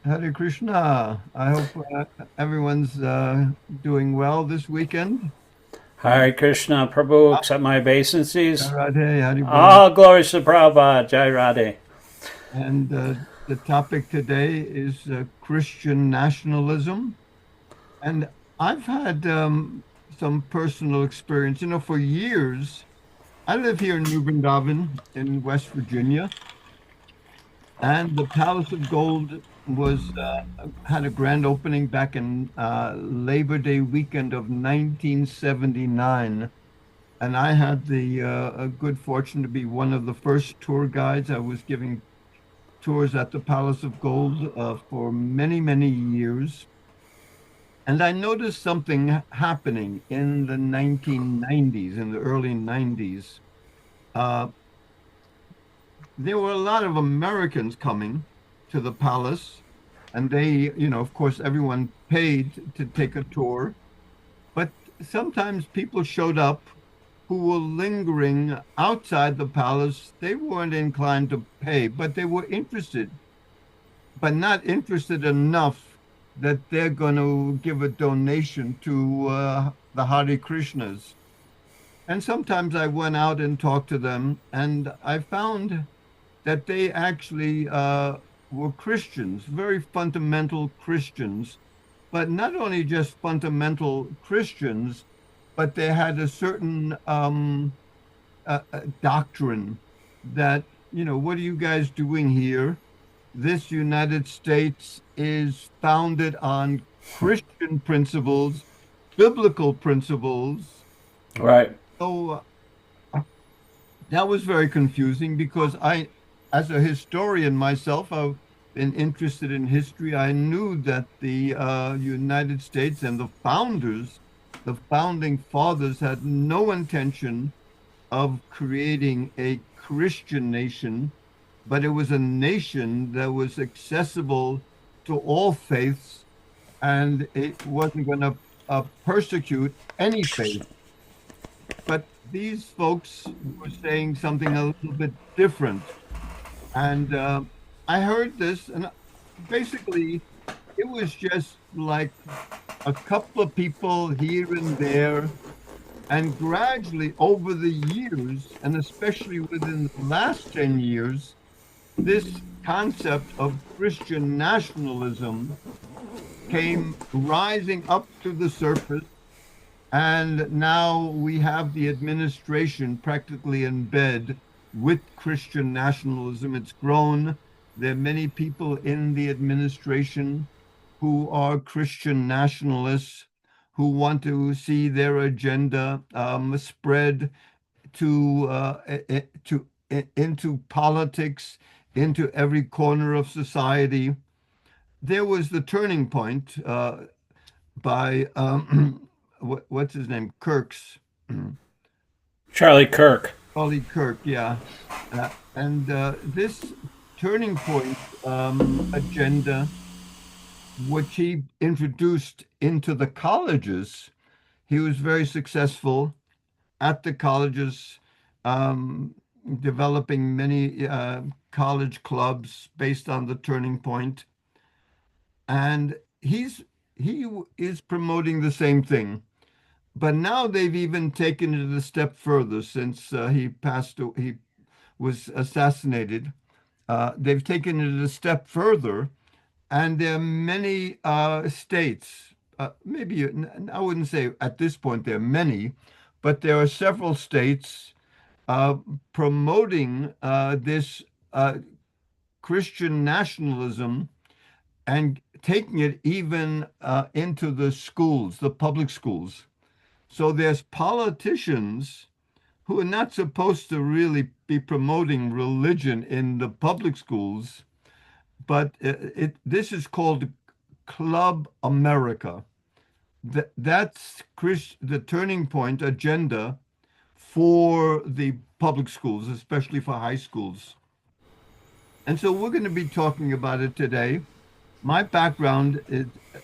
Hare Krishna. I hope everyone's doing well this weekend. And Hare Krishna, Prabhu, accept my obeisances. Radhe, Haribol. All glories to Prabhupada, Jai Radhe. And the topic today is Christian nationalism. And I've had some personal experience. For years, I live here in New Vrindavan in West Virginia, and the Palace of Gold was had a grand opening back in Labor Day weekend of 1979. And I had the good fortune to be one of the first tour guides. I was giving tours at the Palace of Gold for many, many years. And I noticed something happening in the 1990s, in the early 90s. Uh, there were a lot of Americans coming to the palace, and of course, everyone paid to take a tour. But sometimes people showed up who were lingering outside the palace. They weren't inclined to pay, but they were interested, but not interested enough that they're going to give a donation to the Hare Krishnas. And sometimes I went out and talked to them, and I found that they actually were Christians, very fundamental Christians, but not only just fundamental Christians, but they had a certain doctrine that, what are you guys doing here? This United States is founded on Christian principles, biblical principles. Right. So that was very confusing because as a historian myself, I've been interested in history. I knew that the United States and the founding fathers, had no intention of creating a Christian nation, but it was a nation that was accessible to all faiths, and it wasn't going to persecute any faith. But these folks were saying something a little bit different. And I heard this, and basically, it was just like a couple of people here and there. And gradually, over the years, and especially within the last 10 years, this concept of Christian nationalism came rising up to the surface. And now we have the administration practically in bed with Christian nationalism. It's grown. There are many people in the administration who are Christian nationalists who want to see their agenda spread to into politics, into every corner of society. There was the turning point by what's his name, Kirk's, Charlie Kirk. Ollie Kirk, yeah, and this turning point agenda, which he introduced into the colleges, he was very successful at the colleges, um, developing many college clubs based on the turning point, and he is promoting the same thing. But now they've even taken it a step further since he was assassinated. They've taken it a step further, and there are many states. Maybe I wouldn't say at this point there are many, but there are several states uh, promoting this Christian nationalism and taking it even into the schools, the public schools. So there's politicians who are not supposed to really be promoting religion in the public schools, but this is called Club America. That's the turning point agenda for the public schools, especially for high schools. And so we're going to be talking about it today. My background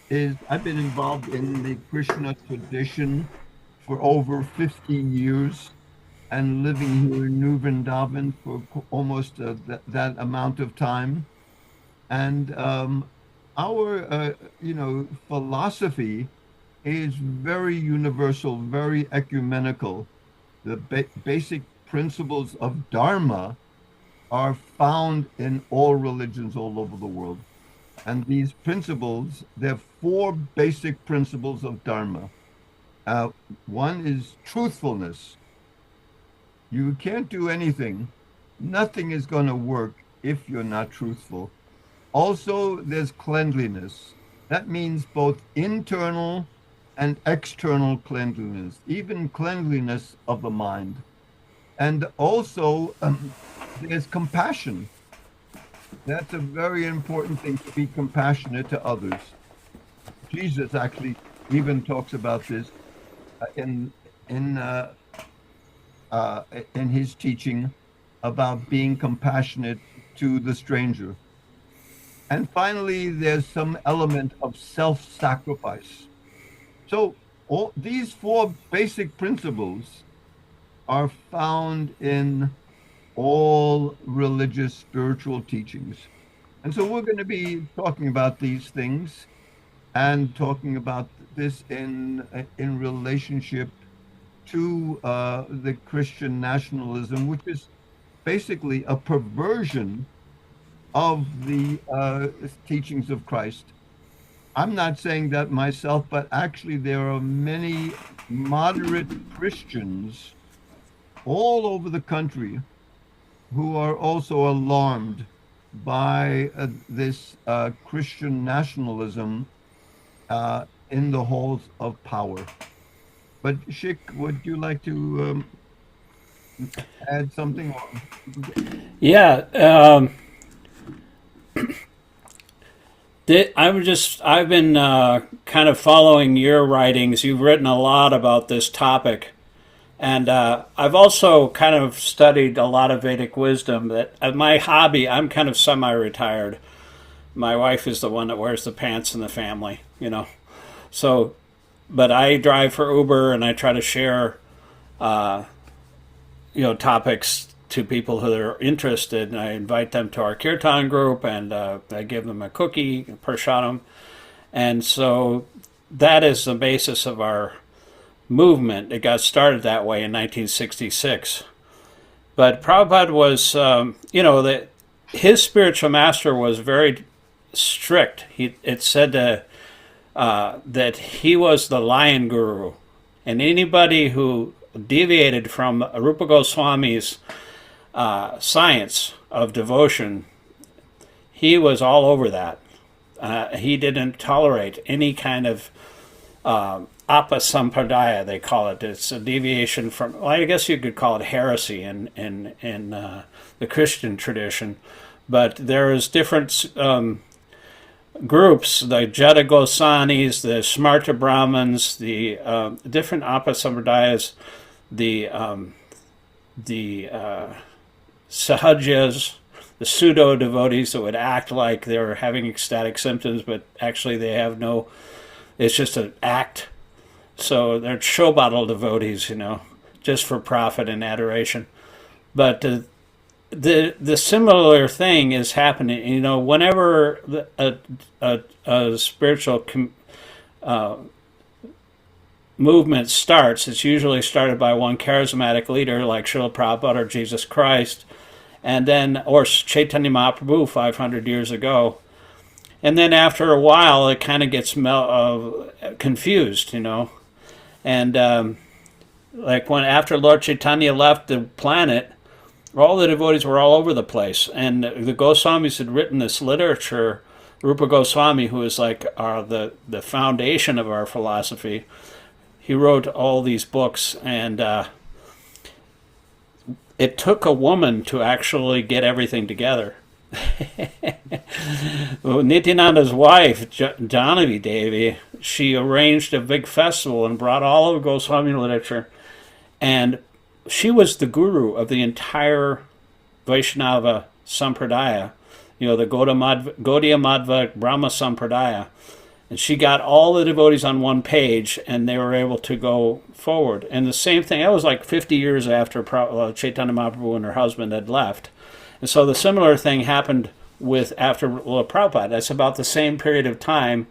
is I've been involved in the Krishna tradition for over 50 years and living here in New Vrindavan for almost that amount of time. And our philosophy is very universal, very ecumenical. The basic principles of Dharma are found in all religions all over the world. And these principles, there are four basic principles of Dharma. Uh, One is truthfulness. You can't do anything. Nothing is going to work if you're not truthful. Also, there's cleanliness. That means both internal and external cleanliness, even cleanliness of the mind. And also, there's compassion. That's a very important thing, to be compassionate to others. Jesus actually even talks about this in in uh, in his teaching about being compassionate to the stranger. And finally, there's some element of self-sacrifice. So all these four basic principles are found in all religious spiritual teachings. And so we're going to be talking about these things and talking about this in relationship to the Christian nationalism, which is basically a perversion of the teachings of Christ. I'm not saying that myself, but actually there are many moderate Christians all over the country who are also alarmed by this Christian nationalism in the halls of power. But Shik, would you like to add something? Yeah, I've been kind of following your writings. You've written a lot about this topic. And I've also kind of studied a lot of Vedic wisdom. That my hobby, I'm kind of semi-retired. My wife is the one that wears the pants in the family, you know. So, but I drive for Uber and I try to share, topics to people who are interested. And I invite them to our kirtan group, and I give them a cookie, prasadam, and so that is the basis of our movement. It got started that way in 1966. But Prabhupada was, his spiritual master was very strict. It said that he was the lion guru, and anybody who deviated from Rupa Goswami's science of devotion, he was all over that. He didn't tolerate any kind of apasampradaya, they call it. It's a deviation from, well, I guess you could call it heresy in the Christian tradition. But there is different groups, the Jada Gosanis, the Smarta Brahmins, the different apasampradayas, the Sahajas, the pseudo devotees that would act like they're having ecstatic symptoms, but actually they have no, it's just an act. So they're show bottle devotees, just for profit and adoration. But the similar thing is happening. Whenever a spiritual movement starts, it's usually started by one charismatic leader like Srila Prabhupada or Jesus Christ, and then or Chaitanya Mahaprabhu 500 years ago. And then after a while, it kind of gets confused, And like when after Lord Chaitanya left the planet, all the devotees were all over the place, and the Goswamis had written this literature. Rupa Goswami, who is like the foundation of our philosophy, he wrote all these books, and it took a woman to actually get everything together. Nityananda's wife, Janavi Devi, she arranged a big festival and brought all of Goswami literature, and she was the guru of the entire Vaishnava Sampradaya, the Gaudiya Madhva Brahma Sampradaya. And she got all the devotees on one page, and they were able to go forward. And the same thing, that was like 50 years after Chaitanya Mahaprabhu and her husband had left. And so the similar thing happened with after Prabhupada. That's about the same period of time.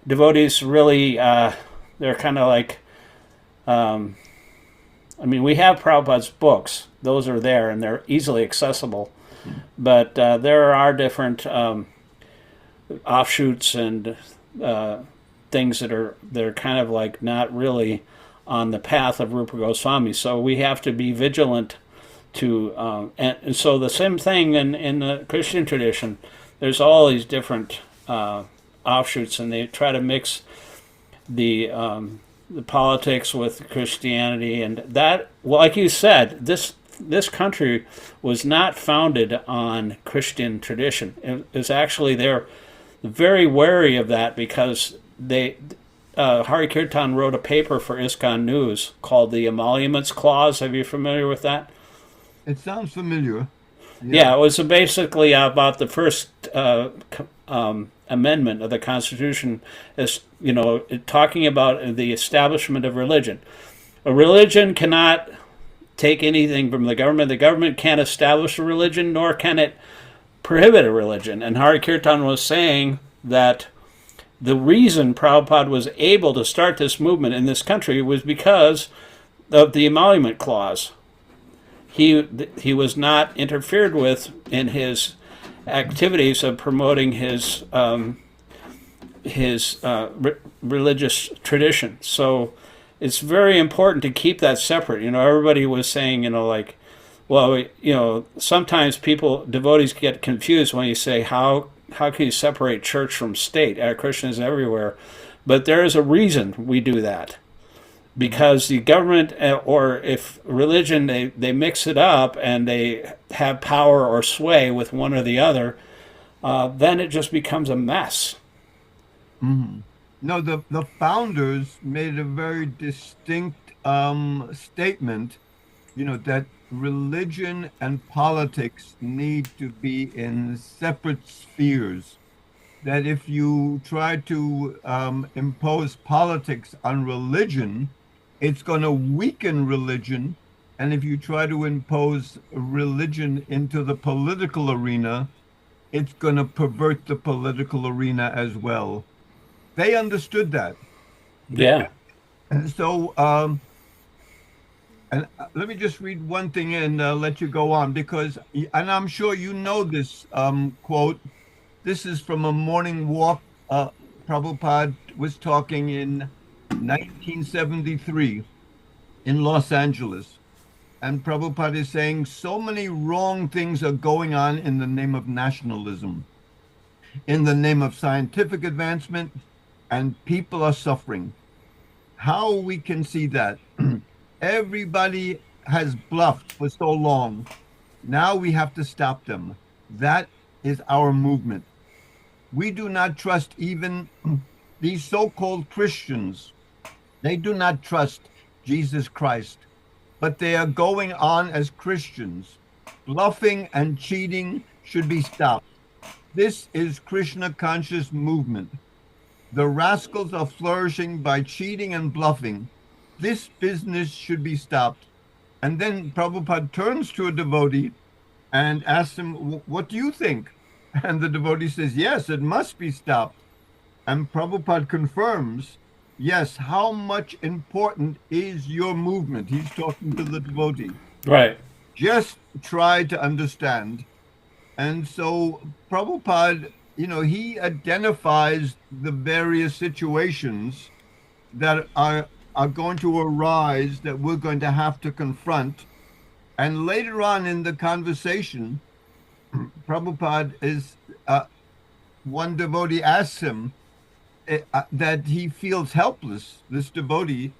Devotees really, they're kind of like, I mean, we have Prabhupada's books. Those are there, and they're easily accessible. But there are different offshoots and things that are kind of like not really on the path of Rupa Goswami. So we have to be vigilant to, and so the same thing in the Christian tradition. There's all these different offshoots, and they try to mix the politics with Christianity, and that, well, like you said, this country was not founded on Christian tradition. It was actually, they're very wary of that because Hari Kirtan wrote a paper for ISKCON News called the Emoluments Clause. Are you familiar with that? It sounds familiar. Yeah, it was basically about the first amendment of the Constitution, is, you know, talking about the establishment of religion. A religion cannot take anything from the government. The government can't establish a religion, nor can it prohibit a religion. And Hari Kirtan was saying that the reason Prabhupada was able to start this movement in this country was because of the Emolument Clause. He was not interfered with in his activities of promoting his religious tradition. So it's very important to keep that separate. You know, everybody was saying, you know, like, well, you know, sometimes devotees get confused when you say, how can you separate church from state? Christians everywhere. But there is a reason we do that. Because the government, or if religion, they mix it up and they have power or sway with one or the other, then it just becomes a mess. Mm-hmm. No, the founders made a very distinct statement, you know, that religion and politics need to be in separate spheres. That if you try to impose politics on religion, it's going to weaken religion. And if you try to impose religion into the political arena, it's going to pervert the political arena as well. They understood that. Yeah. And so, and let me just read one thing and let you go on, because, and I'm sure you know this quote. This is from a morning walk. Prabhupada was talking in 1973 in Los Angeles. And Prabhupada is saying so many wrong things are going on in the name of nationalism, in the name of scientific advancement, and people are suffering. How we can see that? Everybody has bluffed for so long. Now we have to stop them. That is our movement. We do not trust even these so-called Christians. They do not trust Jesus Christ, but they are going on as Christians. Bluffing and cheating should be stopped. This is Krishna conscious movement. The rascals are flourishing by cheating and bluffing. This business should be stopped. And then Prabhupada turns to a devotee and asks him, what do you think? And the devotee says, yes, it must be stopped. And Prabhupada confirms, yes, how much important is your movement? He's talking to the devotee. Right. Just try to understand. And so Prabhupada, you know, he identifies the various situations that are going to arise that we're going to have to confront. And later on in the conversation, Prabhupada is, one devotee asks him that he feels helpless, this devotee.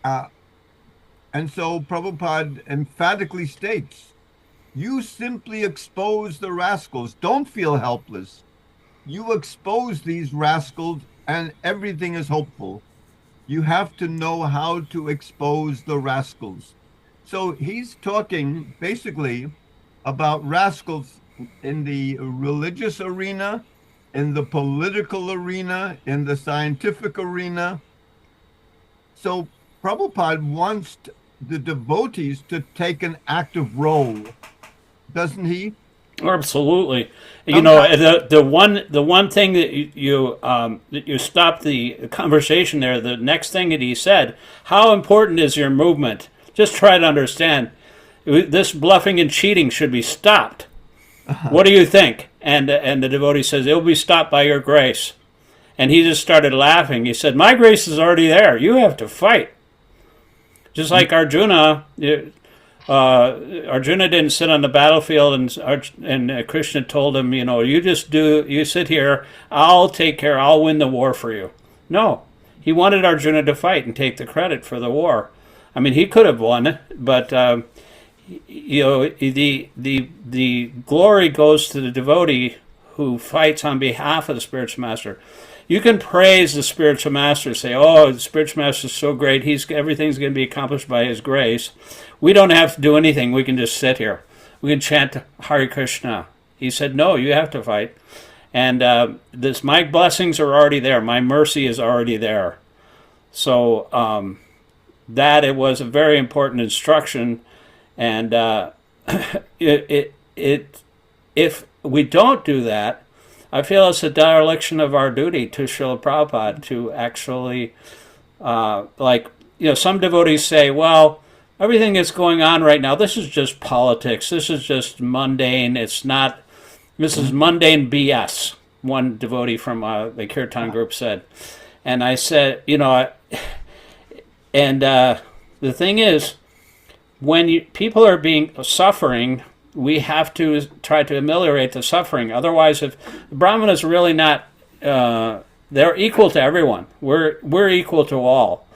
And so Prabhupada emphatically states, you simply expose the rascals. Don't feel helpless. You expose these rascals and everything is hopeful. You have to know how to expose the rascals. So he's talking basically about rascals in the religious arena, in the political arena, in the scientific arena. So Prabhupada wants the devotees to take an active role, doesn't he? Absolutely. You know, the one thing that you stopped the conversation there. The next thing that he said, how important is your movement? Just try to understand. This bluffing and cheating should be stopped. What do you think? And the devotee says, it will be stopped by your grace. And he just started laughing. He said, my grace is already there. You have to fight. Just like Arjuna. Arjuna didn't sit on the battlefield, and Krishna told him, you know, you sit here, I'll take care, I'll win the war for you. No, he wanted Arjuna to fight and take the credit for the war. I mean, he could have won, but you know, the glory goes to the devotee who fights on behalf of the spiritual master. You can praise the spiritual master, say, oh, the spiritual master is so great, everything's going to be accomplished by his grace. We don't have to do anything, we can just sit here. We can chant Hare Krishna. He said, no, you have to fight. And my blessings are already there, my mercy is already there. So that it was a very important instruction, and if we don't do that, I feel it's a dereliction of our duty to Srila Prabhupada to actually, some devotees say, well, everything that's going on right now, this is just politics. This is just mundane. This is mundane BS, one devotee from the Kirtan group said. And I said, you know, the thing is, when people are suffering, we have to try to ameliorate the suffering. Otherwise, if the Brahmana is really not, they're equal to everyone. We're equal to all.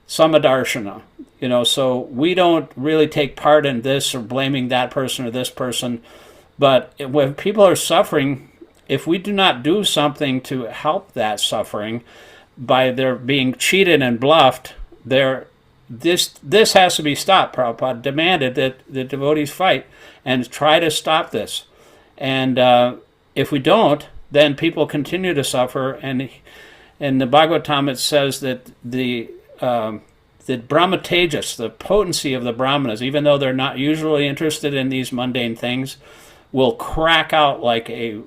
Samadarshana, you know. So we don't really take part in this or blaming that person or this person. But when people are suffering, if we do not do something to help that suffering by their being cheated and bluffed, this has to be stopped. Prabhupada demanded that the devotees fight and try to stop this. And if we don't, then people continue to suffer. And in the Bhagavatam, it says that the Brahmatejas, the potency of the Brahmanas, even though they're not usually interested in these mundane things, will crack out like a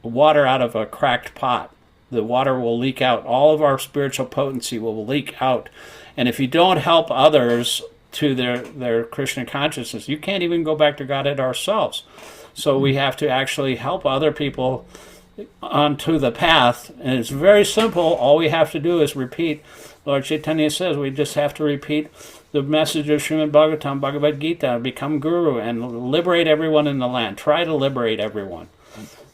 water out of a cracked pot. The water will leak out. All of our spiritual potency will leak out. And if you don't help others to their Krishna consciousness, you can't even go back to Godhead ourselves. So we have to actually help other people onto the path. And it's very simple. All we have to do is repeat. Lord Chaitanya says we just have to repeat the message of Srimad Bhagavatam, Bhagavad Gita, become guru, and liberate everyone in the land. Try to liberate everyone.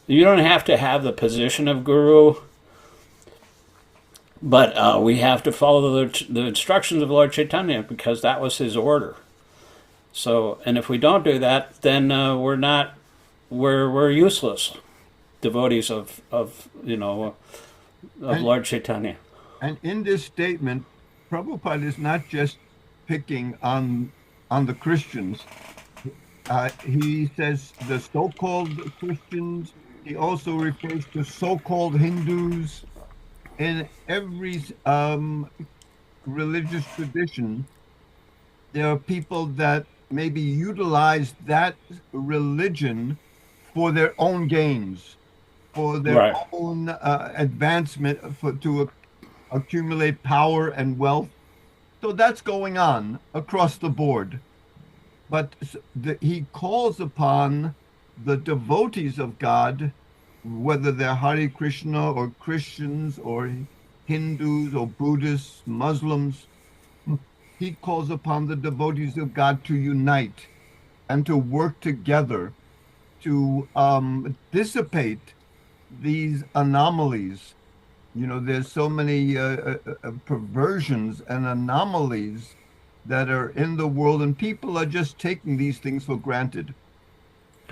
You don't have to have the position of guru, but we have to follow the instructions of Lord Chaitanya, because that was his order. So, and if we don't do that, then we're useless devotees of Lord Chaitanya. And in this statement, Prabhupada is not just picking on the Christians. He says the so-called Christians. He also refers to so-called Hindus. In every religious tradition, there are people that maybe utilize that religion for their own gains, for their own advancement, to accumulate power and wealth. So that's going on across the board. But he calls upon the devotees of God, whether they're Hare Krishna or Christians or Hindus or Buddhists, Muslims. He calls upon the devotees of God to unite and to work together to dissipate these anomalies. You know, there's so many perversions and anomalies that are in the world, and people are just taking these things for granted.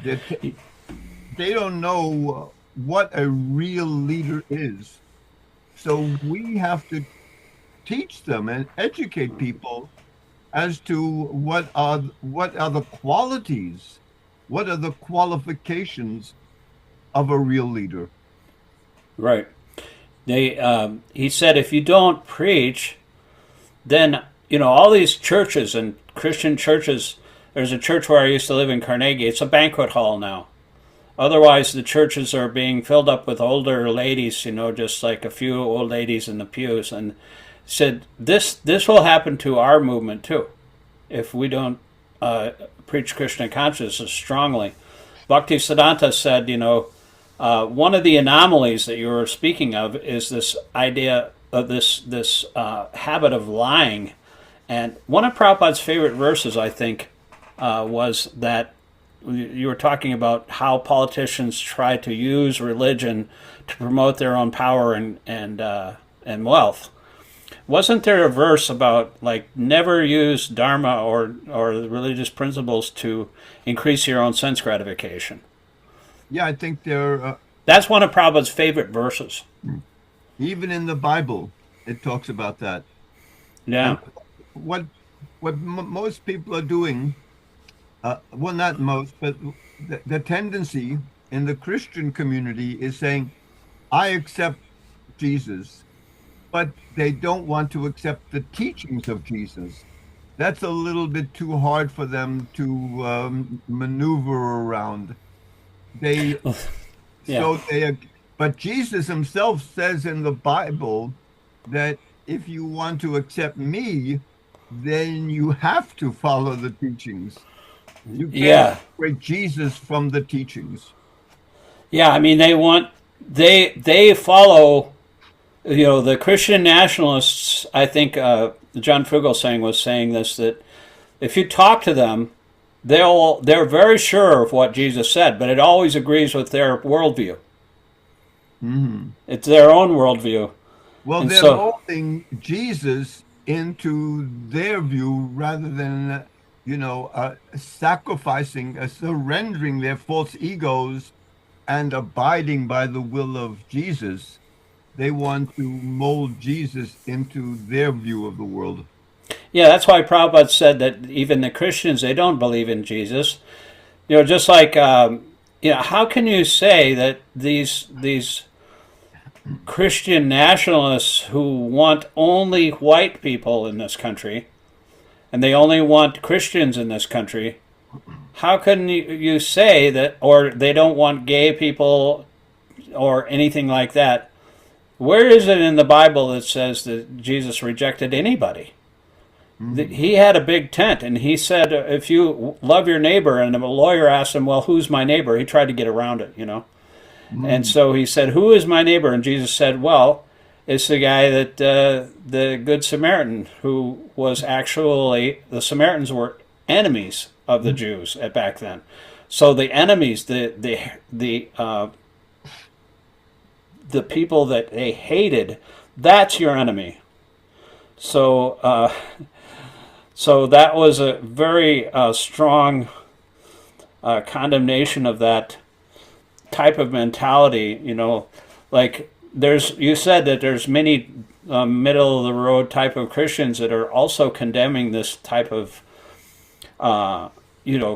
They don't know what a real leader is. So we have to teach them and educate people as to what are the qualities, what are the qualifications of a real leader. Right. He said, if you don't preach, then, you know, all these churches and Christian churches, there's a church where I used to live in Carnegie. It's a banquet hall now. Otherwise, the churches are being filled up with older ladies, just like a few old ladies in the pews. And said this will happen to our movement too, if we don't preach Krishna consciousness strongly. Bhaktisiddhanta said, one of the anomalies that you were speaking of is this idea of this habit of lying. And one of Prabhupada's favorite verses, I think, was that you were talking about how politicians try to use religion to promote their own power and wealth. Wasn't there a verse about never use dharma or the religious principles to increase your own sense gratification? Yeah, I think they're. That's one of Prabhupada's favorite verses. Even in the Bible, it talks about that. Yeah. And what most people are doing, well, not most, but the tendency in the Christian community is saying, I accept Jesus, but they don't want to accept the teachings of Jesus. That's a little bit too hard for them to maneuver around. They, Yeah. but Jesus himself says in the Bible that if you want to accept me, then you have to follow the teachings. You can't separate Jesus from the teachings. Yeah, I mean they follow, the Christian nationalists. I think John Fugelsang was saying this, that if you talk to them, they're very sure of what Jesus said, but it always agrees with their worldview. Mm-hmm. It's their own worldview. Well, and they're molding Jesus into their view rather than, sacrificing, surrendering their false egos and abiding by the will of Jesus. They want to mold Jesus into their view of the world. Yeah, that's why Prabhupada said that even the Christians, they don't believe in Jesus. Just like, how can you say that these Christian nationalists who want only white people in this country, and they only want Christians in this country, how can you say that, or they don't want gay people or anything like that? Where is it in the Bible that says that Jesus rejected anybody? Mm-hmm. He had a big tent, and he said, if you love your neighbor, and a lawyer asked him, well, who's my neighbor? He tried to get around it, Mm-hmm. And so he said, who is my neighbor? And Jesus said, well, it's the guy that, the Good Samaritan, who was actually, the Samaritans were enemies of the Jews back then. So the enemies, the people that they hated, that's your enemy. So so that was a very strong condemnation of that type of mentality. You said that there's many middle of the road type of Christians that are also condemning this type of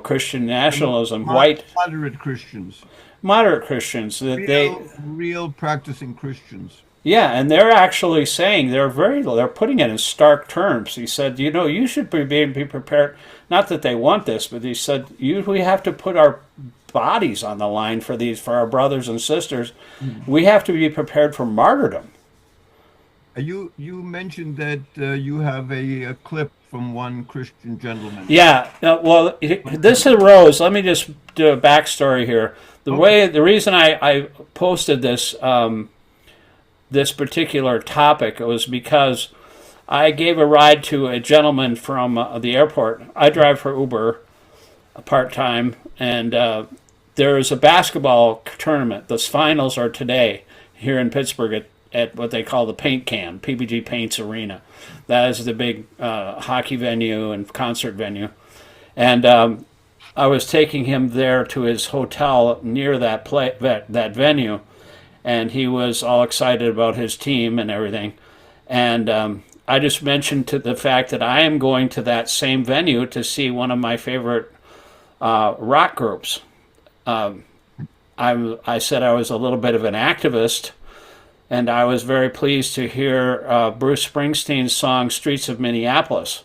Christian nationalism. Moderate Christians. Moderate Christians. Real practicing Christians. Yeah, and they're actually saying they're putting it in stark terms. He said, you should be prepared. Not that they want this, but he said, we have to put our bodies on the line for our brothers and sisters. Mm-hmm. We have to be prepared for martyrdom. You mentioned that you have a clip from one Christian gentleman. Yeah, well, this arose. Let me just do a backstory here. The reason I posted this. This particular topic was because I gave a ride to a gentleman from the airport. I drive for Uber part-time, and there is a basketball tournament. The finals are today here in Pittsburgh at what they call the Paint Can, PBG Paints Arena. That is the big hockey venue and concert venue. And I was taking him there to his hotel near that venue, and he was all excited about his team and everything. And I just mentioned to the fact that I am going to that same venue to see one of my favorite rock groups. I said I was a little bit of an activist, and I was very pleased to hear Bruce Springsteen's song Streets of Minneapolis,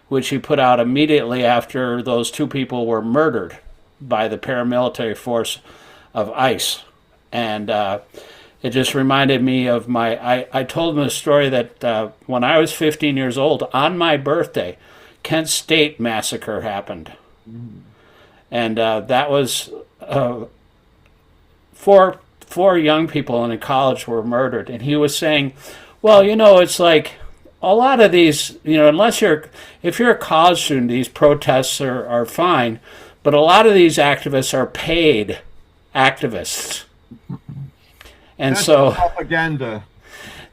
which he put out immediately after those two people were murdered by the paramilitary force of ice. And it just reminded me of I told him a story that when I was 15 years old, on my birthday, Kent State massacre happened. Mm. And that was four young people in a college were murdered. And he was saying, well, it's like a lot of these, if you're a college student, these protests are fine. But a lot of these activists are paid activists. And that's so the propaganda.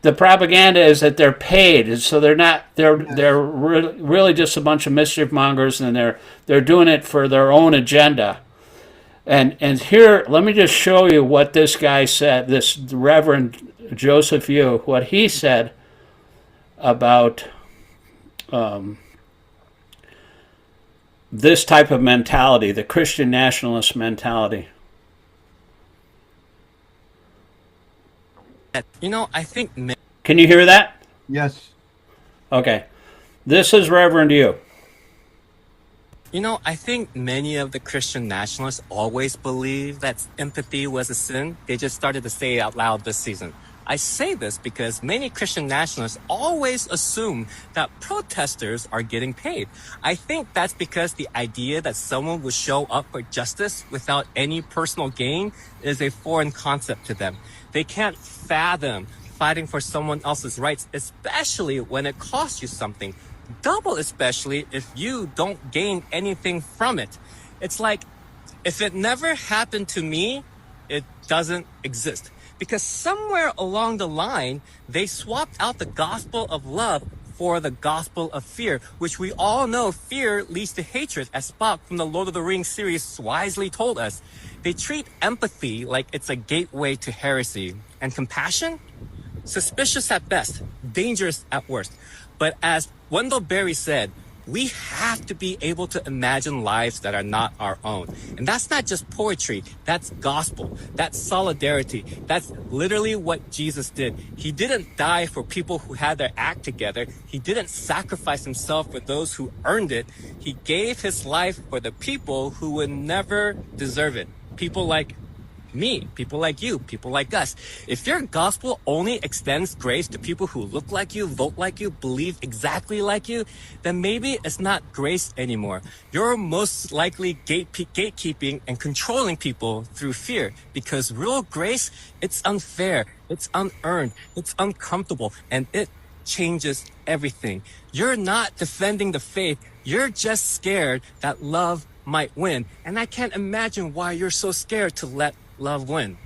The propaganda is that they're paid, and so they're really just a bunch of mischief mongers, and they're doing it for their own agenda. And here, let me just show you what this guy said, this Reverend Joseph Yu, what he said about this type of mentality, the Christian nationalist mentality. I think... Can you hear that? Yes. Okay. This is Reverend Yu. I think many of the Christian nationalists always believed that empathy was a sin. They just started to say it out loud this season. I say this because many Christian nationalists always assume that protesters are getting paid. I think that's because the idea that someone would show up for justice without any personal gain is a foreign concept to them. They can't fathom fighting for someone else's rights, especially when it costs you something. Double especially if you don't gain anything from it. It's like, if it never happened to me, it doesn't exist. Because somewhere along the line, they swapped out the gospel of love for the gospel of fear, which we all know fear leads to hatred, as Spock from the Lord of the Rings series wisely told us. They treat empathy like it's a gateway to heresy, and compassion? Suspicious at best, dangerous at worst. But as Wendell Berry said, we have to be able to imagine lives that are not our own. And that's not just poetry, that's gospel, that's solidarity. That's literally what Jesus did. He didn't die for people who had their act together. He didn't sacrifice himself for those who earned it. He gave his life for the people who would never deserve it. People like me, people like you, people like us. If your gospel only extends grace to people who look like you, vote like you, believe exactly like you, then maybe it's not grace anymore. You're most likely gatekeeping and controlling people through fear, because real grace, it's unfair, it's unearned, it's uncomfortable, and it changes everything. You're not defending the faith. You're just scared that love might win. And I can't imagine why you're so scared to let love win.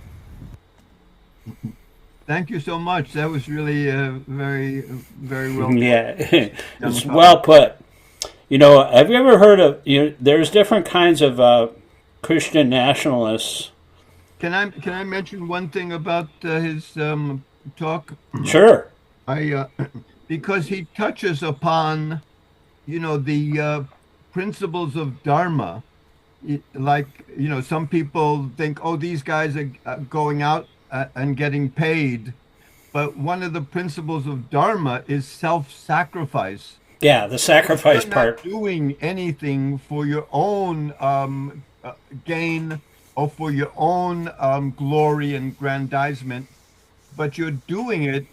Thank you so much. That was really very, very well. Yeah, it's well put. Have you ever heard of? There's different kinds of Christian nationalists. Can I mention one thing about his talk? Sure. Because he touches upon, the principles of Dharma. Like, some people think, oh, these guys are going out and getting paid. But one of the principles of Dharma is self-sacrifice. Yeah, the sacrifice part. You're not doing anything for your own gain or for your own glory and aggrandizement, but you're doing it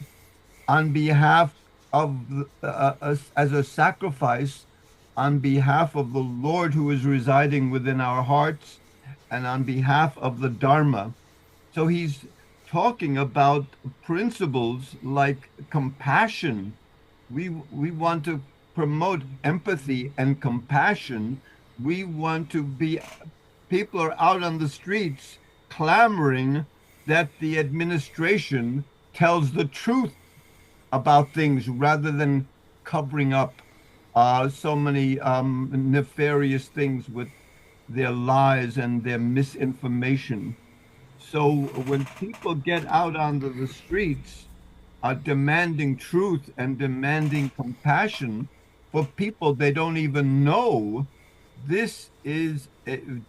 on behalf of, as a sacrifice, on behalf of the Lord who is residing within our hearts, and on behalf of the Dharma. So he's talking about principles like compassion. We want to promote empathy and compassion. We want to be, people are out on the streets clamoring that the administration tells the truth about things rather than covering up so many nefarious things with their lies and their misinformation. So when people get out onto the streets demanding truth and demanding compassion for people they don't even know, this is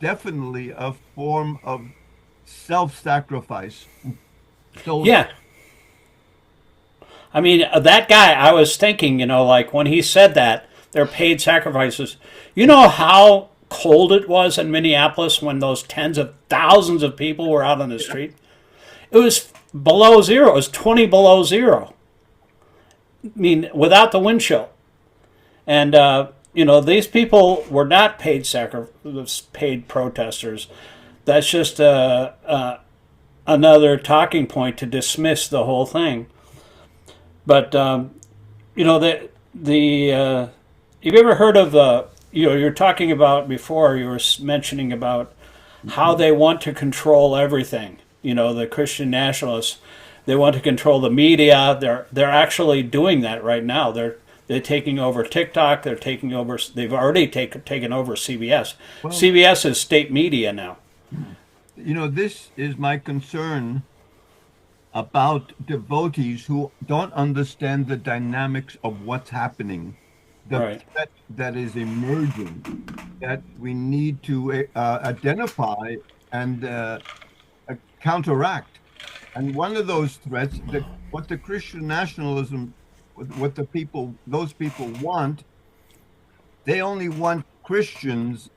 definitely a form of self-sacrifice. So yeah. I mean, that guy, I was thinking, like when he said that, they're paid sacrifices. You know how cold it was in Minneapolis when those tens of thousands of people were out on the street? It was below zero. It was 20 below zero. I mean, without the wind chill. And, these people were not paid protesters. That's just another talking point to dismiss the whole thing. But, have you ever heard of you're talking about before, you were mentioning about how they want to control everything. The Christian nationalists, they want to control the media. They're actually doing that right now. They're taking over TikTok. They've already taken over CBS. Well, CBS is state media now. This is my concern about devotees who don't understand the dynamics of what's happening. The threat that is emerging, that we need to identify and counteract. And one of those threats, what the Christian nationalism, what those people want, they only want Christians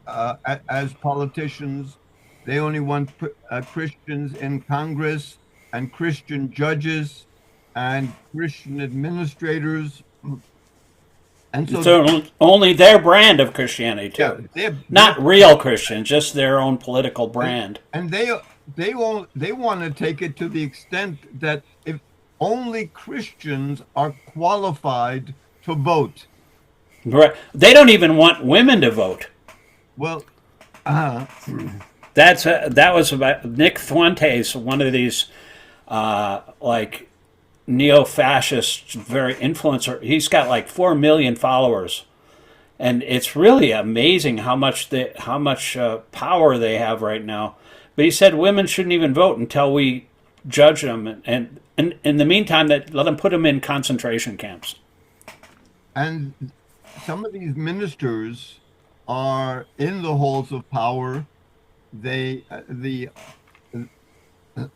as politicians. They only want Christians in Congress and Christian judges and Christian administrators. And so only their brand of Christianity too. Yeah, not real Christians, just their own political brand. And they want to take it to the extent that if only Christians are qualified to vote. Right. They don't even want women to vote. Well, that was about Nick Fuentes, one of these neo-fascist, very influencer. He's got like 4 million followers, and it's really amazing how much power they have right now. But he said women shouldn't even vote until we judge them, and in the meantime, let them put them in concentration camps. And some of these ministers are in the halls of power. The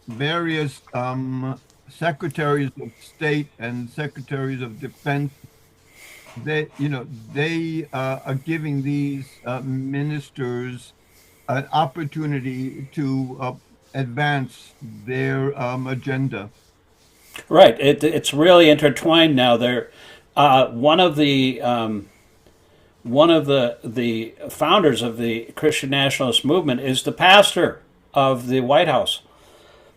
various secretaries of state and secretaries of defense, they are giving these ministers an opportunity to advance their agenda. Right. It's really intertwined now. They're one of the founders of the Christian nationalist movement is the pastor of the White House.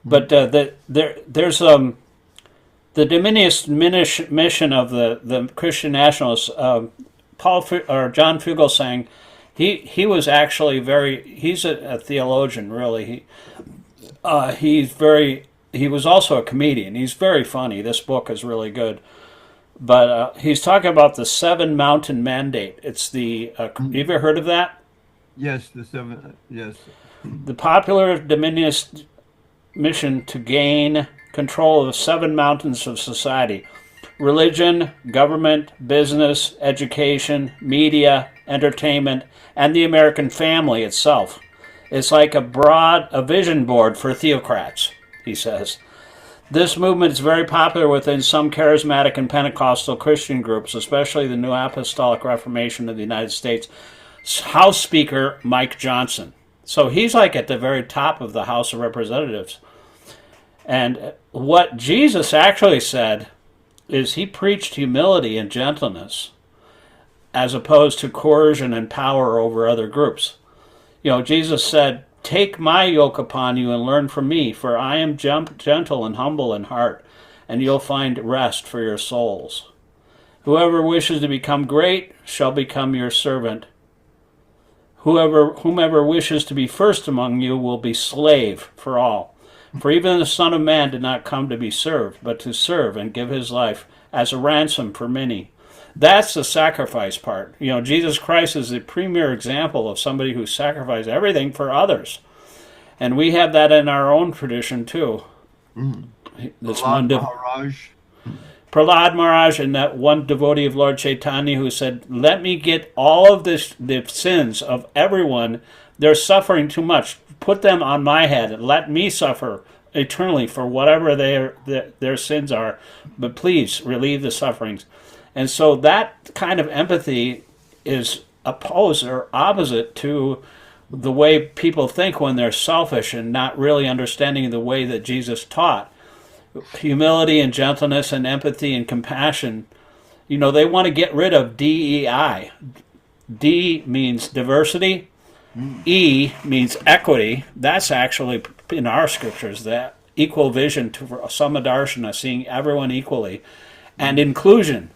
But there's the diminished mission of the Christian nationalists. John Fugelsang, he was actually he's a theologian, really. He was also a comedian. He's very funny. This book is really good. But he's talking about the 7 Mountain Mandate. It's you ever heard of that? Yes, the 7. Yes. The popular dominionist mission to gain control of the 7 mountains of society: religion, government, business, education, media, entertainment, and the American family itself. It's like a vision board for theocrats, he says. This movement is very popular within some charismatic and Pentecostal Christian groups, especially the New Apostolic Reformation of the United States. House Speaker Mike Johnson. So he's like at the very top of the House of Representatives. And what Jesus actually said is he preached humility and gentleness as opposed to coercion and power over other groups. Jesus said, "Take my yoke upon you and learn from me, for I am gentle and humble in heart, and you'll find rest for your souls. Whoever wishes to become great shall become your servant. Whomever wishes to be first among you will be slave for all. For even the Son of Man did not come to be served, but to serve and give his life as a ransom for many." That's the sacrifice part. Jesus Christ is the premier example of somebody who sacrificed everything for others. And we have that in our own tradition too. This Prahlad Maharaj and that one devotee of Lord Chaitanya who said, "Let me get all of the sins of everyone. They're suffering too much. Put them on my head and let me suffer eternally for whatever their sins are. But please relieve the sufferings." And so that kind of empathy is opposed or opposite to the way people think when they're selfish and not really understanding the way that Jesus taught. Humility and gentleness and empathy and compassion. You know, they want to get rid of DEI. D means diversity. E means equity. That's actually in our scriptures, that equal vision to samadarshana, seeing everyone equally. And inclusion.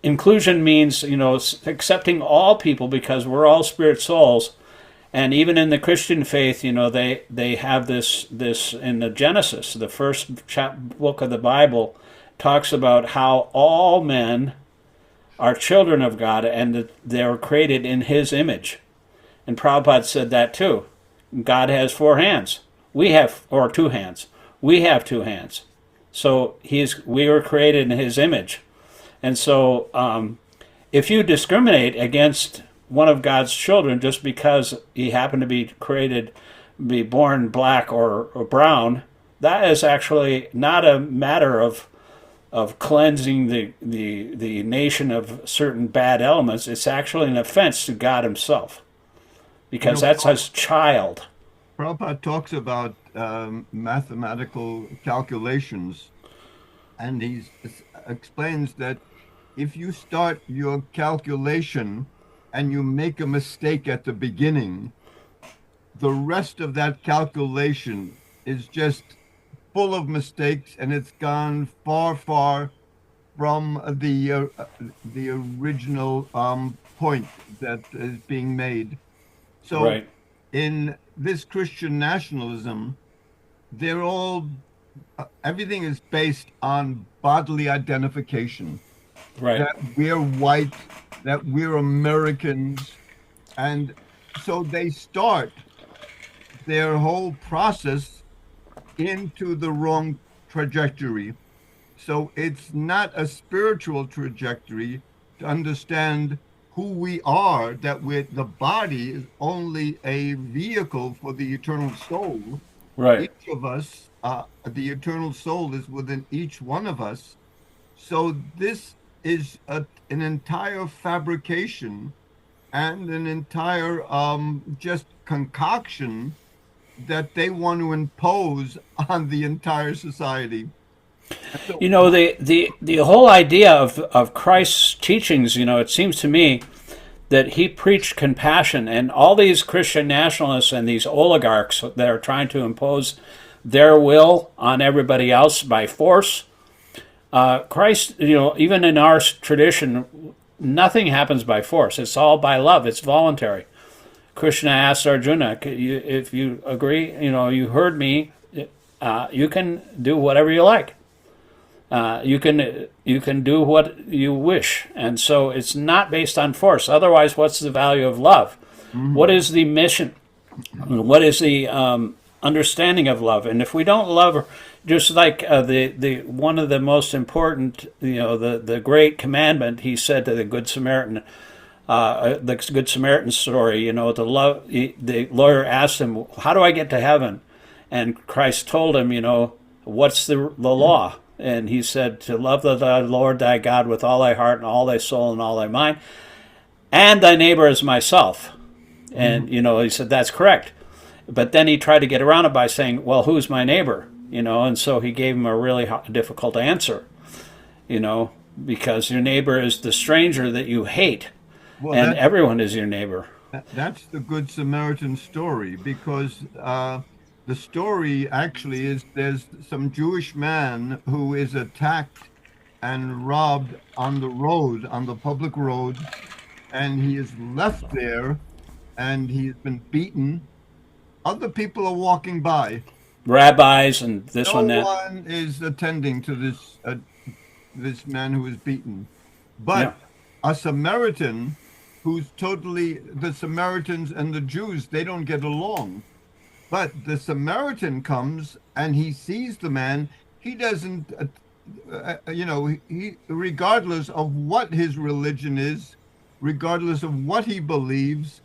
Inclusion means, you know, accepting all people because we're all spirit souls. And even in the Christian faith, you know, they have this in the Genesis, the first book of the Bible, talks about how all men are children of God and that they're created in His image. And Prabhupada said that too. God has 4 hands. We have, or 2 hands. We have 2 hands. So we were created in His image. And so if you discriminate against one of God's children just because he happened to be born black or brown, that is actually not a matter of cleansing the nation of certain bad elements. It's actually an offense to God Himself, because that's His child. Prabhupada talks about mathematical calculations, and he explains that if you start your calculation and you make a mistake at the beginning, the rest of that calculation is just full of mistakes, and it's gone far, far from the original point that is being made. So Right. In this Christian nationalism, they're all, everything is based on bodily identification. Right. That we're white, that we're Americans. And so they start their whole process into the wrong trajectory. So it's not a spiritual trajectory to understand who we are, that the body is only a vehicle for the eternal soul. Right. Each of us, the eternal soul is within each one of us. So this is an entire fabrication and an entire just concoction that they want to impose on the entire society. So, You know, the whole idea of Christ's teachings, you know, it seems to me that he preached compassion, and all these Christian nationalists and these oligarchs that are trying to impose their will on everybody else by force, Christ, you know, even in our tradition, nothing happens by force. It's all by love. It's voluntary. Krishna asked Arjuna, if you agree, you know, you heard me, you can do whatever you like. You can do what you wish. And so it's not based on force. Otherwise, what's the value of love? Mm-hmm. What is the mission? What is the understanding of love? And if we don't love her, just like the one of the most important, you know, the great commandment, he said to the Good Samaritan, the Good Samaritan story, you know, the lawyer asked him, how do I get to heaven? And Christ told him, you know, what's the law? And he said, to love the Lord thy God with all thy heart and all thy soul and all thy mind, and thy neighbor as myself. And, you know, he said, that's correct. But then he tried to get around it by saying, well, who's my neighbor? You know, and so he gave him a really difficult answer, you know, because your neighbor is the stranger that you hate. Well, and everyone is your neighbor. That's the Good Samaritan story, because the story actually is there's some Jewish man who is attacked and robbed on the road, on the public road, and he is left there, and he's been beaten. Other people are walking by. Rabbis and this one, that. No one is attending to this man who is beaten. But a Samaritan who's totally, the Samaritans and the Jews, they don't get along. But the Samaritan comes and he sees the man. He doesn't, you know, he, regardless of what his religion is, regardless of what he believes,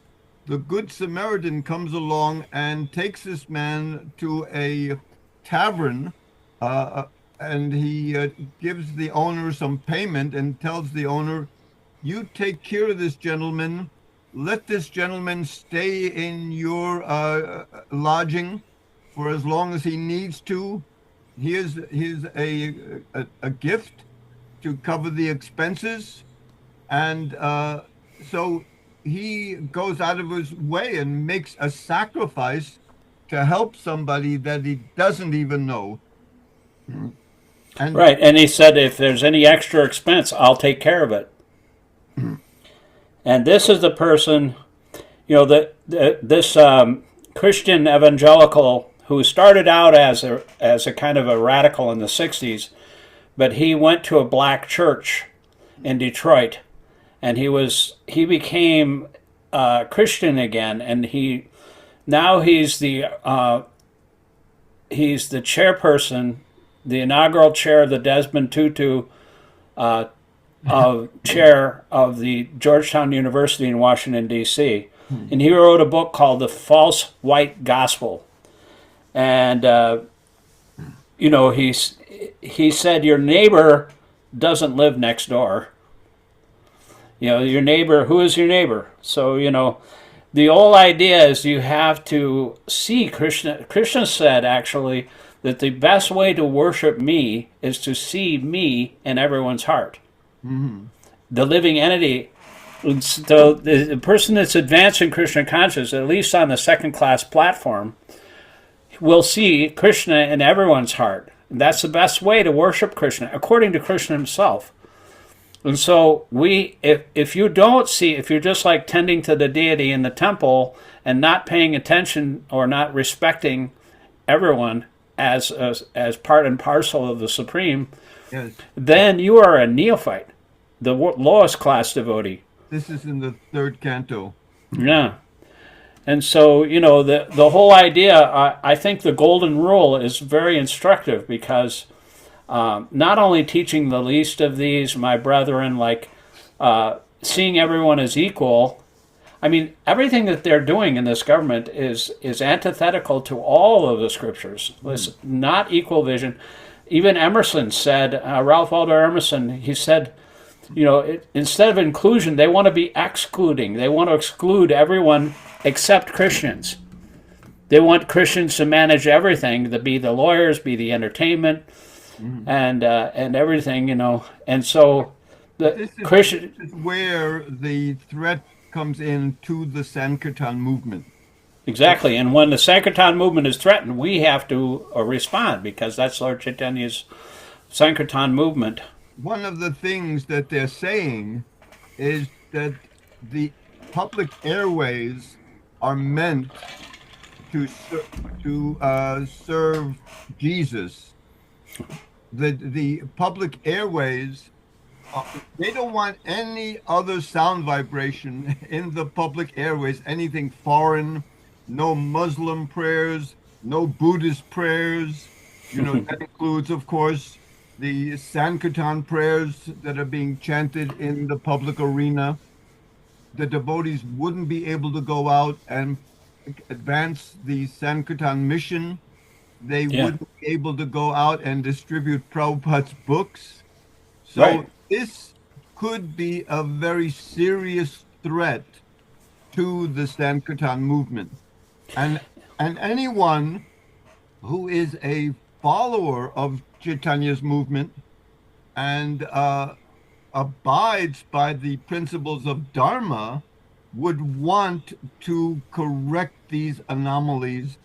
the Good Samaritan comes along and takes this man to a tavern, and he gives the owner some payment and tells the owner, you take care of this gentleman. Let this gentleman stay in your lodging for as long as he needs to. Here's a gift to cover the expenses. And so he goes out of his way and makes a sacrifice to help somebody that he doesn't even know. And Right, and he said, if there's any extra expense, I'll take care of it. And this is the person, this Christian evangelical who started out as a kind of a radical in the 60s, but he went to a black church in Detroit, and he became Christian again, and he's the chairperson, the inaugural chair of the Desmond Tutu chair of the Georgetown University in Washington, D.C. And he wrote a book called The False White Gospel. And, he said your neighbor doesn't live next door. Your neighbor, who is your neighbor? So, the whole idea is you have to see, Krishna said actually, that the best way to worship me is to see me in everyone's heart. Mm-hmm. The living entity. So the person that's advancing Krishna consciousness, at least on the second-class platform, will see Krishna in everyone's heart. That's the best way to worship Krishna, according to Krishna himself. And so if you don't see, if you're just like tending to the deity in the temple and not paying attention or not respecting everyone as part and parcel of the Supreme, yes, then you are a neophyte, the lowest class devotee. This is in the third canto. Yeah. And so, the whole idea, I think the golden rule is very instructive because not only teaching the least of these, my brethren, like seeing everyone as equal. I mean, everything that they're doing in this government is antithetical to all of the scriptures. It's not equal vision. Even Emerson said, Ralph Waldo Emerson, he said, instead of inclusion, they want to be excluding. They want to exclude everyone except Christians. They want Christians to manage everything, to be the lawyers, be the entertainment, and everything, And so this is where the threat comes in to the Sankirtan movement. Exactly, and when the Sankirtan movement is threatened, we have to respond because that's Lord Chaitanya's Sankirtan movement. One of the things that they're saying is that the public airways are meant to serve Jesus. The public airways, they don't want any other sound vibration in the public airways, anything foreign, no Muslim prayers, no Buddhist prayers. That includes, of course, the Sankirtan prayers that are being chanted in the public arena. The devotees wouldn't be able to go out and advance the Sankirtan mission. They wouldn't be able to go out and distribute Prabhupada's books. So this could be a very serious threat to the Sankirtan movement. And anyone who is a follower of Chaitanya's movement and abides by the principles of Dharma would want to correct these anomalies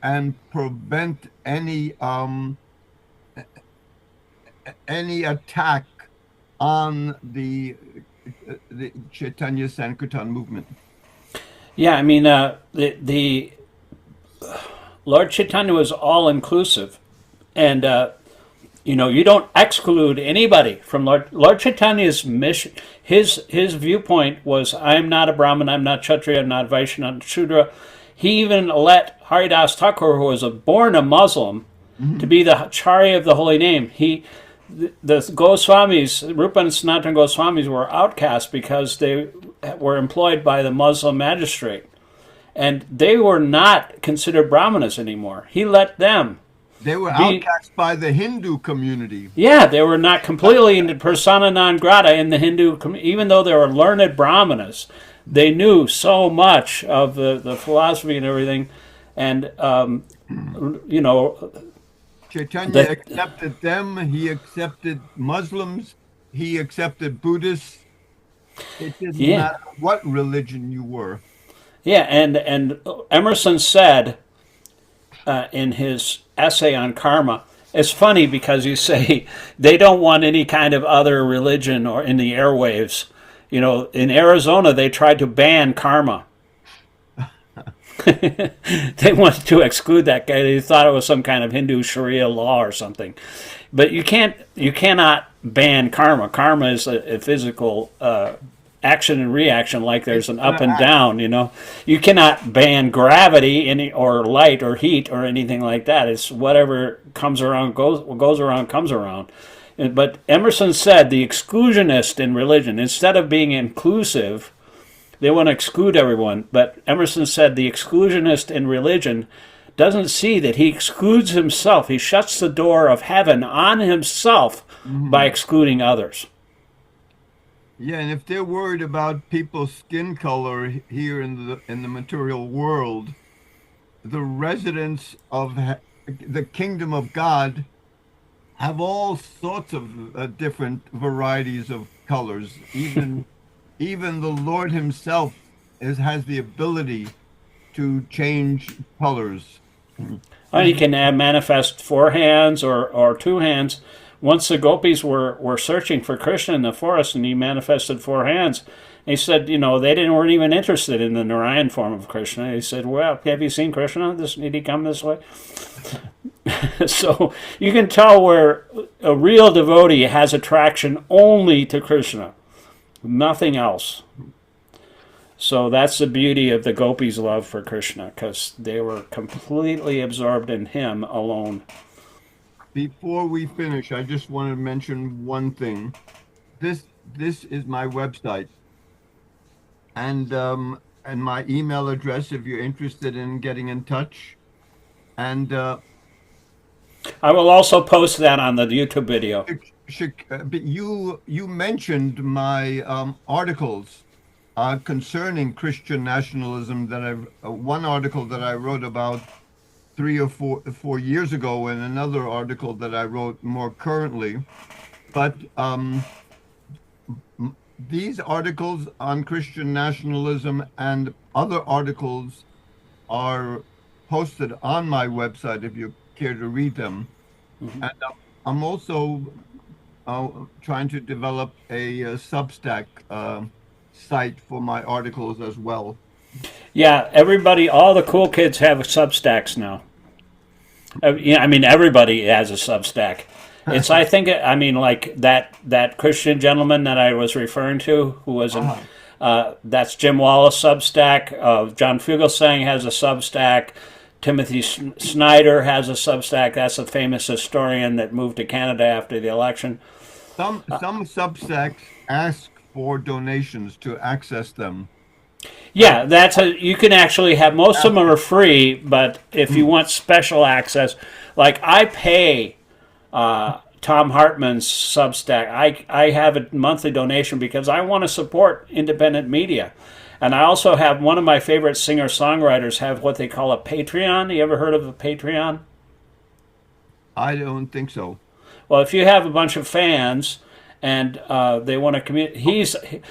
and prevent any attack on the Chaitanya Sankirtan movement. Yeah, I mean, the Lord Chaitanya was all inclusive, and you don't exclude anybody from Lord Chaitanya's mission. His viewpoint was, I'm not a Brahmin, I'm not Kshatriya, I'm not Vaishya, I'm not Shudra. He even let Haridas Thakur, who was born a Muslim, to be the Acharya of the holy name. The Goswamis, Rupa and Sanatana Goswamis, were outcast because they were employed by the Muslim magistrate. And they were not considered Brahmanas anymore. He let them They were outcast by the Hindu community. Yeah, they were not completely into persona non grata in the Hindu community, even though they were learned brahmanas. They knew so much of the philosophy and everything, and Chaitanya accepted them. He accepted Muslims. He accepted Buddhists. It didn't matter what religion you were. Yeah, and Emerson said in his essay on karma, it's funny because you say they don't want any kind of other religion or in the airwaves. In Arizona, they tried to ban karma. They wanted to exclude that guy. They thought it was some kind of Hindu Sharia law or something. But you cannot ban karma. Karma is a physical action and reaction, like there's an up and down. You cannot ban gravity or light or heat or anything like that. It's whatever comes around goes around comes around. But Emerson said the exclusionist in religion, instead of being inclusive, they want to exclude everyone. But Emerson said the exclusionist in religion doesn't see that he excludes himself. He shuts the door of heaven on himself by excluding others. Yeah, and if they're worried about people's skin color here in the material world, the residents of the kingdom of God have all sorts of different varieties of colors. Even the Lord himself has the ability to change colors. Well, he can manifest 4 hands or 2 hands. Once the gopis were searching for Krishna in the forest, and he manifested 4 hands. He said, they weren't even interested in the Narayan form of Krishna. He said, well, have you seen Krishna? Did he come this way? So you can tell where a real devotee has attraction only to Krishna, nothing else. So that's the beauty of the gopis' love for Krishna, because they were completely absorbed in him alone. Before we finish, I just want to mention one thing. This is my website, and my email address if you're interested in getting in touch. And I will also post that on the YouTube video. But you mentioned my articles concerning Christian nationalism one article that I wrote about 3 or 4 years ago, and another article that I wrote more currently. But these articles on Christian nationalism and other articles are posted on my website if you care to read them. And I'm also trying to develop a Substack site for my articles as well. Yeah, all the cool kids have Substacks now. Everybody has a Substack. It's, like that Christian gentleman that I was referring to, who was that's Jim Wallace Substack. John Fugelsang has a Substack. Timothy Snyder has a Substack. That's a famous historian that moved to Canada after the election. Some Substacks ask for donations to access them. Yeah, you can actually have, most of them are free, but if you want special access, like I pay Tom Hartman's Substack. I have a monthly donation because I want to support independent media. And I also have one of my favorite singer-songwriters have what they call a Patreon. You ever heard of a Patreon? I don't think so. Well, if you have a bunch of fans and they want to communicate,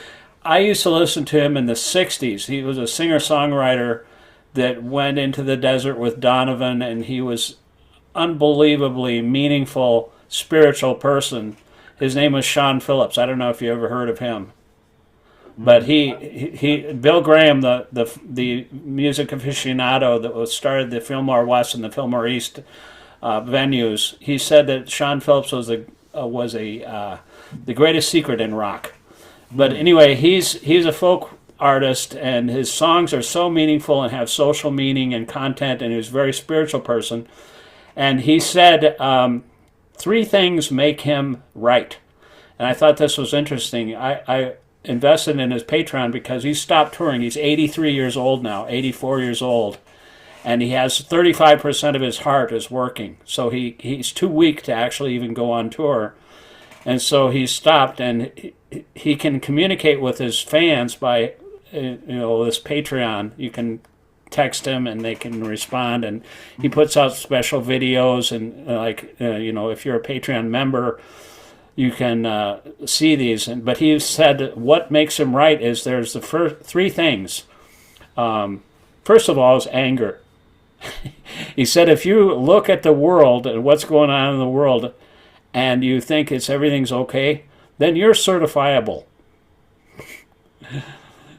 I used to listen to him in the 60s. He was a singer-songwriter that went into the desert with Donovan, and he was unbelievably meaningful, spiritual person. His name was Sean Phillips. I don't know if you ever heard of him. But Bill Graham, the music aficionado that started the Fillmore West and the Fillmore East venues, he said that Sean Phillips was the greatest secret in rock. But anyway, he's a folk artist, and his songs are so meaningful and have social meaning and content, and he's a very spiritual person. And he said 3 things make him right. And I thought this was interesting. I invested in his Patreon because he stopped touring. He's 83 years old now, 84 years old. and he has 35% of his heart is working. So he's too weak to actually even go on tour. And so he stopped, and he can communicate with his fans by, this Patreon. You can text him, and they can respond. And he puts out special videos, and if you're a Patreon member, you can see these. But he said what makes him right is there's the first three things. First of all is anger. He said if you look at the world and what's going on in the world, and you think everything's okay, then you're certifiable.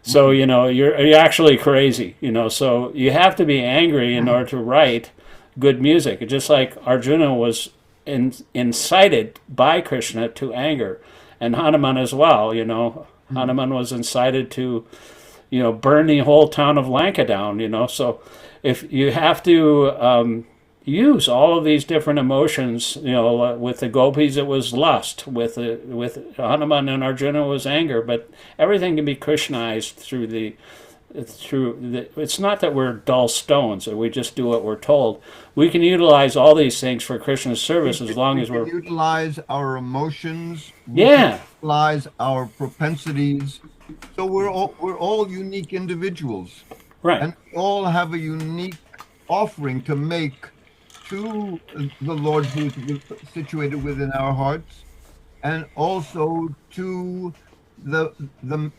So, you're actually crazy, so you have to be angry in order to write good music. Just like Arjuna was incited by Krishna to anger, and Hanuman as well, Hanuman was incited to, burn the whole town of Lanka down, so if you have to use all of these different emotions, with the gopis it was lust, with Hanuman and Arjuna it was anger, but everything can be Krishnized through the. It's not that we're dull stones or we just do what we're told. We can utilize all these things for Krishna's service as long as we're utilize our emotions. Utilize our propensities. So we're all unique individuals, right? And all have a unique offering to make to the Lord who's situated within our hearts, and also to the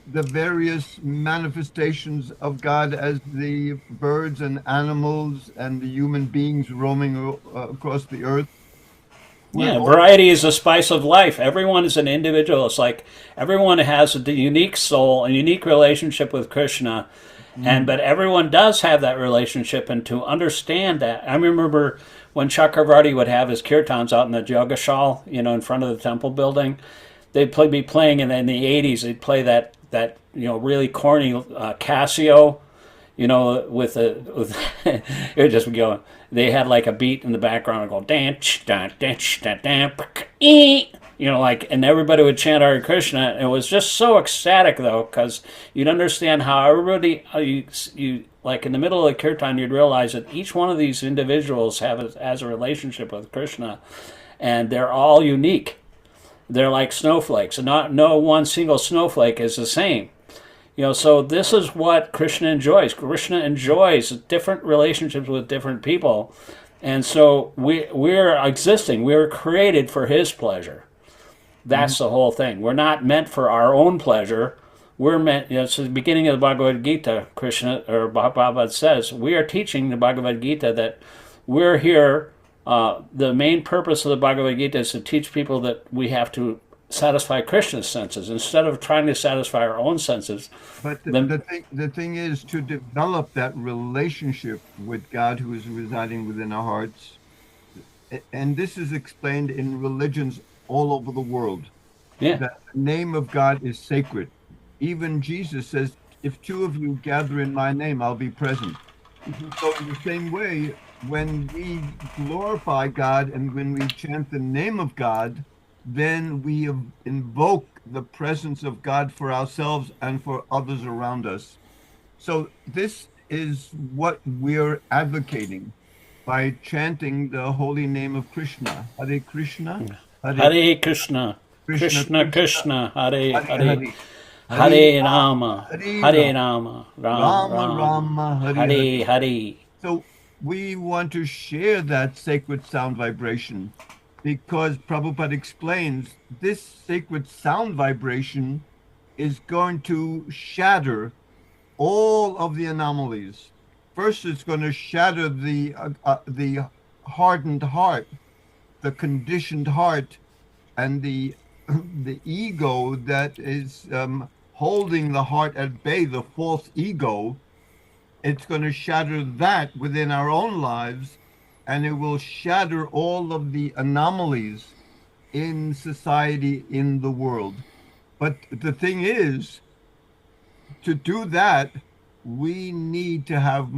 various manifestations of God as the birds and animals and the human beings roaming across the earth. Variety is the spice of life. Everyone is an individual. It's like everyone has a unique soul, a unique relationship with Krishna, but everyone does have that relationship, and to understand that. I remember when Chakravarti would have his kirtans out in the Yogashal, in front of the temple building, they'd be playing, and in the 80s they'd play that really corny Casio, with it would just be going. They had like a beat in the background and go dance, dance, dance, dance, and everybody would chant Hare Krishna. It was just so ecstatic though, because you'd understand how everybody you like in the middle of the kirtan, you'd realize that each one of these individuals has a relationship with Krishna, and they're all unique. They're like snowflakes, and no one single snowflake is the same. So this is what Krishna enjoys. Krishna enjoys different relationships with different people, and so we're existing. We're created for His pleasure. That's the whole thing. We're not meant for our own pleasure. We're meant. It's the beginning of the Bhagavad Gita. Krishna or Bhagavad says we are teaching the Bhagavad Gita that we're here. The main purpose of the Bhagavad Gita is to teach people that we have to satisfy Krishna's senses instead of trying to satisfy our own senses. But the thing is to develop that relationship with God who is residing within our hearts. And this is explained in religions all over the world. Yeah. That the name of God is sacred. Even Jesus says, if two of you gather in my name, I'll be present. So in the same way, when we glorify God and when we chant the name of God, then we invoke the presence of God for ourselves and for others around us. So this is what we're advocating by chanting the holy name of Krishna. Hare Krishna. Hare Krishna. Krishna Krishna. Hare Hare. Hare Rama. Hare Rama. Rama Rama. Hare Hare. So we want to share that sacred sound vibration, because Prabhupada explains this sacred sound vibration is going to shatter all of the anomalies. First, it's going to shatter the hardened heart, the conditioned heart, and the ego that is holding the heart at bay, the false ego. It's going to shatter that within our own lives, and it will shatter all of the anomalies in society, in the world. But the thing is, to do that, we need to have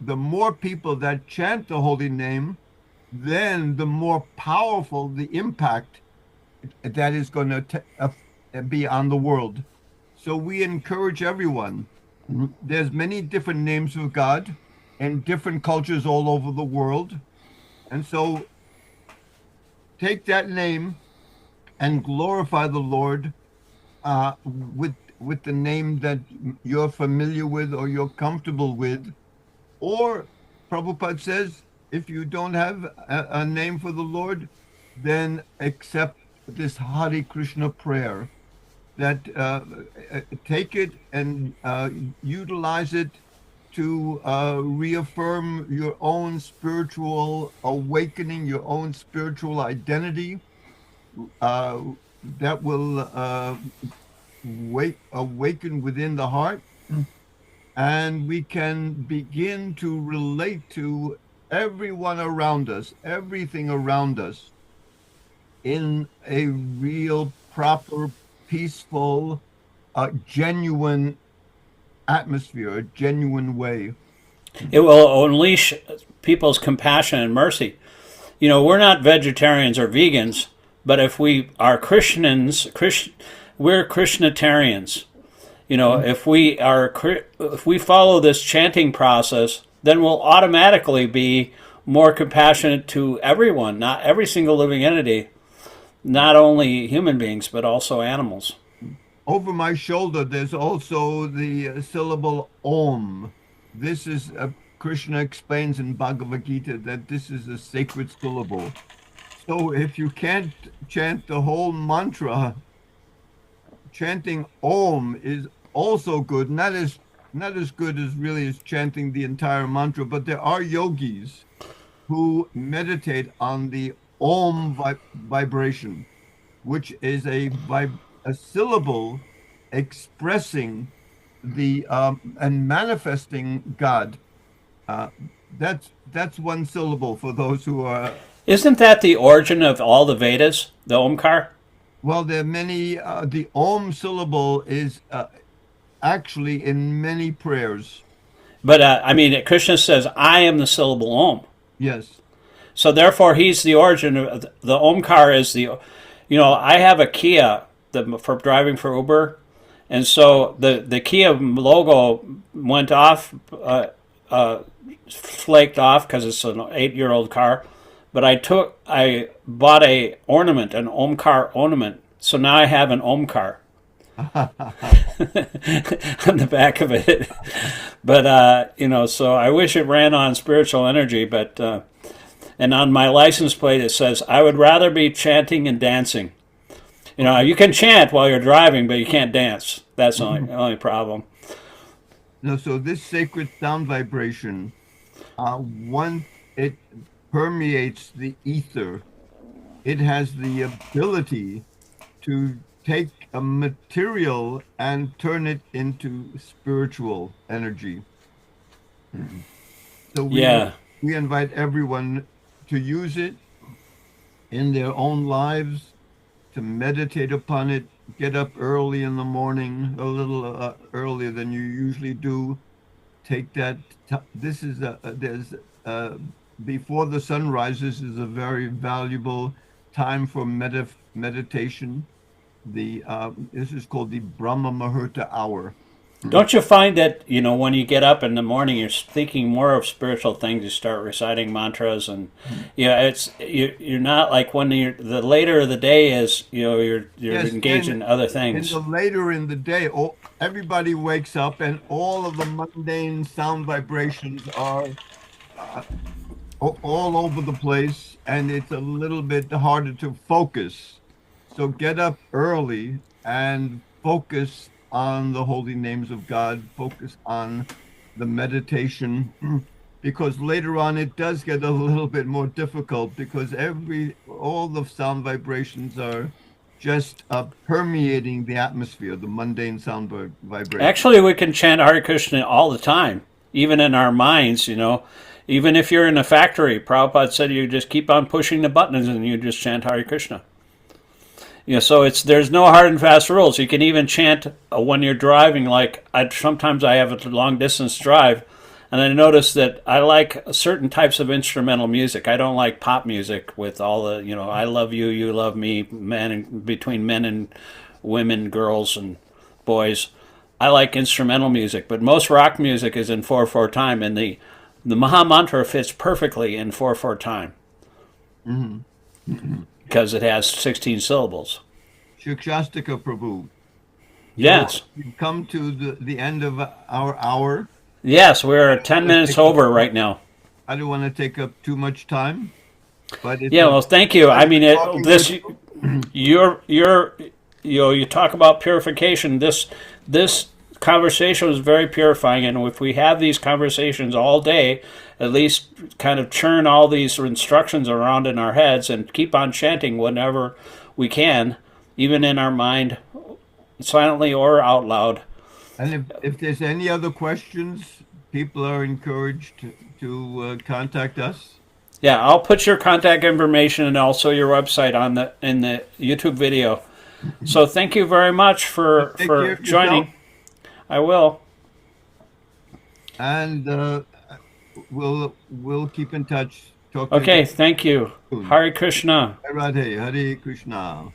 the more people that chant the holy name, then the more powerful the impact that is going to be on the world. So we encourage everyone. There's many different names of God. in different cultures all over the world. And so take that name and glorify the Lord with the name that you're familiar with or you're comfortable with. Or Prabhupada says, if you don't have a name for the Lord, then accept this Hare Krishna prayer. That take it and utilize it to reaffirm your own spiritual awakening, your own spiritual identity. That will awaken within the heart, and we can begin to relate to everyone around us, everything around us, in a real, proper, peaceful, genuine atmosphere, a genuine way. It will unleash people's compassion and mercy. You know, we're not vegetarians or vegans, but if we are Christians, we're Krishnatarians. You know, if we follow this chanting process, then we'll automatically be more compassionate to everyone, not every single living entity, not only human beings, but also animals. Over my shoulder, there's also the syllable Om. This is, Krishna explains in Bhagavad Gita that this is a sacred syllable. So if you can't chant the whole mantra, chanting Om is also good. Not as good as really as chanting the entire mantra, but there are yogis who meditate on the Om vibration, which is a syllable expressing the and manifesting God. That's one syllable for those who are. Isn't that the origin of all the Vedas, the Omkar? Well, there are many. The Om syllable is actually in many prayers. But I mean, Krishna says, "I am the syllable Om." Yes. So therefore, he's the origin of the Omkar. Is the, you know, I have a Kia for driving for Uber, and so the Kia logo went off, flaked off because it's an 8-year-old car. But I bought an Omkar ornament, so now I have an Omkar on the back of it. But you know, so I wish it ran on spiritual energy, but and on my license plate it says, "I would rather be chanting and dancing." You know, you can chant while you're driving, but you can't dance. That's the only problem. No, so this sacred sound vibration, once it permeates the ether, it has the ability to take a material and turn it into spiritual energy. So we invite everyone to use it in their own lives, to meditate upon it, get up early in the morning, a little earlier than you usually do. Take that. This is before the sun rises is a very valuable time for meditation. This is called the Brahma Muhurta hour. Don't you find that, you know, when you get up in the morning, you're thinking more of spiritual things? You start reciting mantras, and you're not like when the later the day is, you know, you're Yes, engaged in other things. And the later in the day, everybody wakes up, and all of the mundane sound vibrations are all over the place, and it's a little bit harder to focus. So get up early and focus on the holy names of God, focus on the meditation, because later on it does get a little bit more difficult, because all the sound vibrations are just permeating the atmosphere, the mundane sound vibration. Actually, we can chant Hare Krishna all the time, even in our minds, you know. Even if you're in a factory, Prabhupada said you just keep on pushing the buttons and you just chant Hare Krishna. You know, so there's no hard and fast rules. You can even chant when you're driving. Like sometimes I have a long distance drive, and I notice that I like certain types of instrumental music. I don't like pop music with all the, you know, I love you, you love me, between men and women, girls and boys. I like instrumental music, but most rock music is in 4/4 time, and the the Maha Mantra fits perfectly in 4/4 time because it has 16 syllables. Shikshastika Prabhu. Yes. We've come to the end of our hour. Yes, we're 10 minutes over right now. I don't want to take up too much time, but yeah. Well, thank you. I mean, you talk about purification. This conversation was very purifying, and if we have these conversations all day, at least kind of churn all these instructions around in our heads and keep on chanting whenever we can, even in our mind, silently or out loud. And if there's any other questions, people are encouraged to contact us. Yeah, I'll put your contact information and also your website in the YouTube video. So thank you very much for joining. I will. And we'll keep in touch. Okay, thank you. Hare Krishna. Hare Krishna.